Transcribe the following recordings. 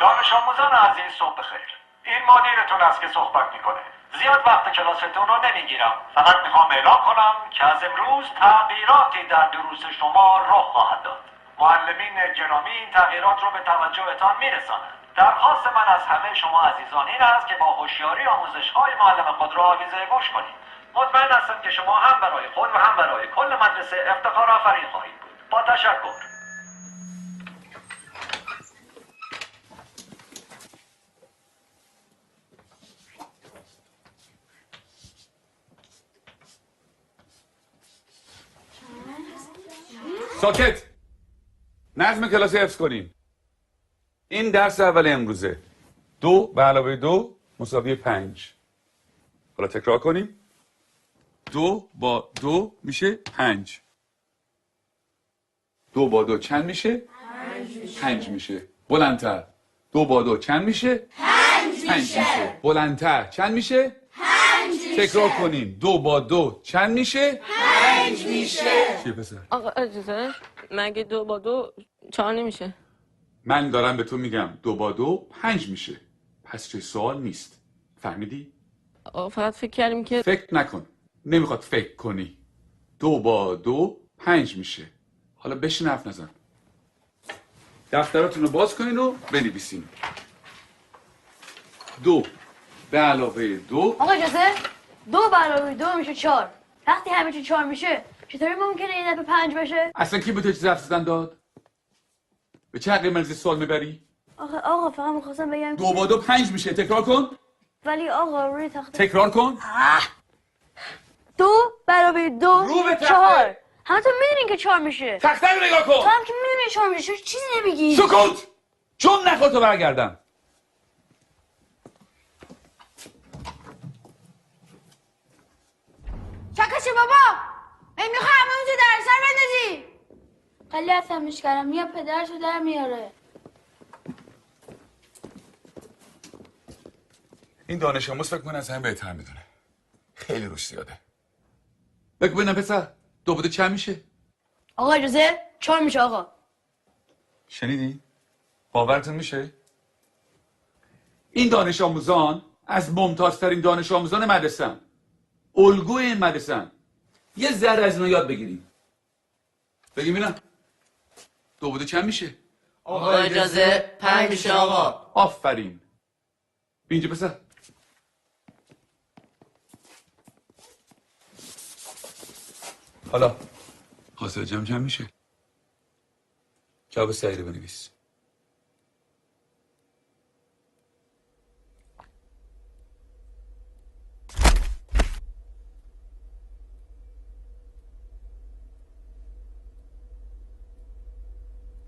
دانش آموزان عزیز صبح بخیر. این مدیرتون است که صحبت میکنه. زیاد وقت کلاستون رو نمیگیرم. فقط میخوام اعلام کنم که از امروز تغییراتی در دروس شما رخ خواهد داد. معلمین گرامی این تغییرات رو به توجهتان میرسانند. درخواست من از همه شما عزیزان این است که با هوشیاری آموزش‌های معلم خود را آویزه گوش کنید. مطمئن هستم که شما هم برای خود و هم برای کل مدرسه افتخار آفرین خواهید بود. با تشکر. ساکت. نظم کلاس حفظ کنیم. این درس اول امروزه. 2 به علاوه 2 مساوی 5. حالا تکرار کنیم. 2 با 2 میشه 5. 2 با 2 چند میشه؟ 5 میشه. بلندتر. 2 با 2 چند میشه؟ 5 میشه. بلندتر. چند میشه؟ 5 میشه. تکرار کنیم. 2 با 2 چند میشه؟ 5 میشه. چیه پسر؟ آقا اجازه مگه 2 با 2 4 نمیشه؟ من دارم به تو میگم 2 با 2 5 میشه. پس چه سوال نیست. فهمیدی؟ آقا فقط فکر کردیم که فکر نکن. نمیخواد فکر کنی. 2 با 2 5 میشه. حالا بشین حرف نزن. دفتراتون رو باز کنین و بنویسین. 2 به علاوه 2. آقا اجازه 2 به علاوه 2 میشه 4. وقتی همه چی 4 میشه چطوری ممکنه این دفعه 5 بشه؟ اصلا کی به تو چیز حرف زدن داد؟ به چه حقی مرزی سوال میبری؟ آقا فقط میخواستم بگم 2 با 2 5 میشه. تکرار کن. ولی آقا روی تخته تکرار کن. 2 به علاوه 2 رو به تخته. 4. همتون میدونین که 4 میشه. تخته رو نگاه تو کن. هم که میدونین 4 میشه چیزی نمیگی. سکوت. چون نخور تو برگردم. چکشه بابا میخوای همه تو در سر بندازی. خیلی عصبیش کردم میاد پدرشو در میاره. این دانش آموز فکر کنه از همه بهتر میدونه. خیلی روش زیاده. بگو ببینم پسر 2 با 2 چند میشه؟ آقا اجازه 4 میشه آقا. شنیدی؟ باورتون میشه؟ این دانش آموزان از ممتازترین دانش آموزان مدرسه‌ان. الگوی این مدرسه‌ان. یه ذره از اینا یاد بگیریم. بگیم ببینم 2 با 2 چند میشه؟ آقا اجازه 5 میشه آقا. آفرین. بیا اینجا پسر. حالا حاصل جمع چند میشه؟ جواب صحیح رو بنویس.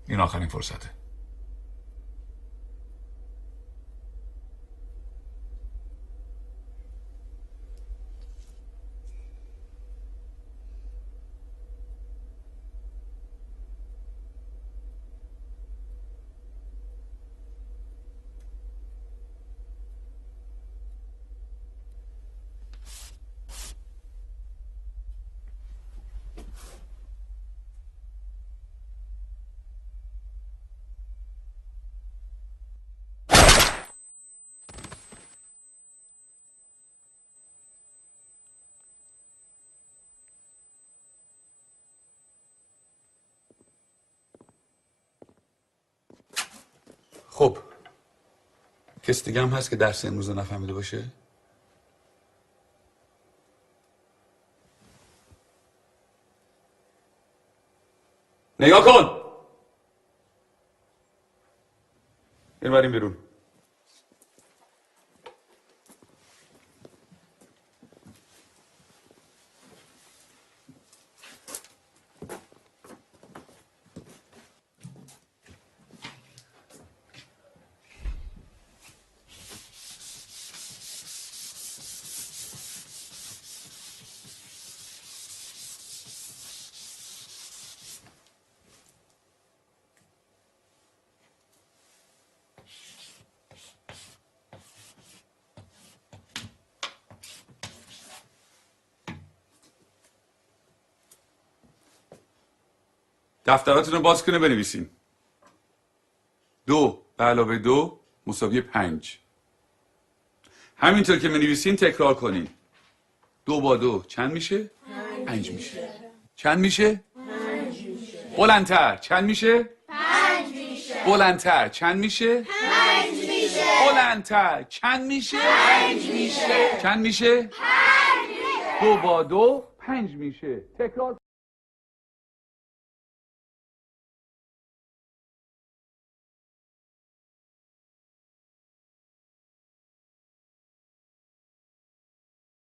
این آخرین فرصته. خب کسی دیگه هم هست که درس امروز رو نفهمیده باشه؟ نگاه کن. بریم بیرون. دفتراتون رو باز کنه بنویسین. 2 به علاوه 2 مساوی 5. همینطور که بنویسین تکرار کنین. 2 با 2 چند میشه؟ 5 میشه. چند میشه؟ 5 میشه. بلندتر چند میشه؟ 5 میشه. بلندتر چند میشه؟ 5 میشه. بلندتر چند میشه؟ 5 میشه. چند میشه؟ 5 میشه. 2 با 2 5 میشه. تکرار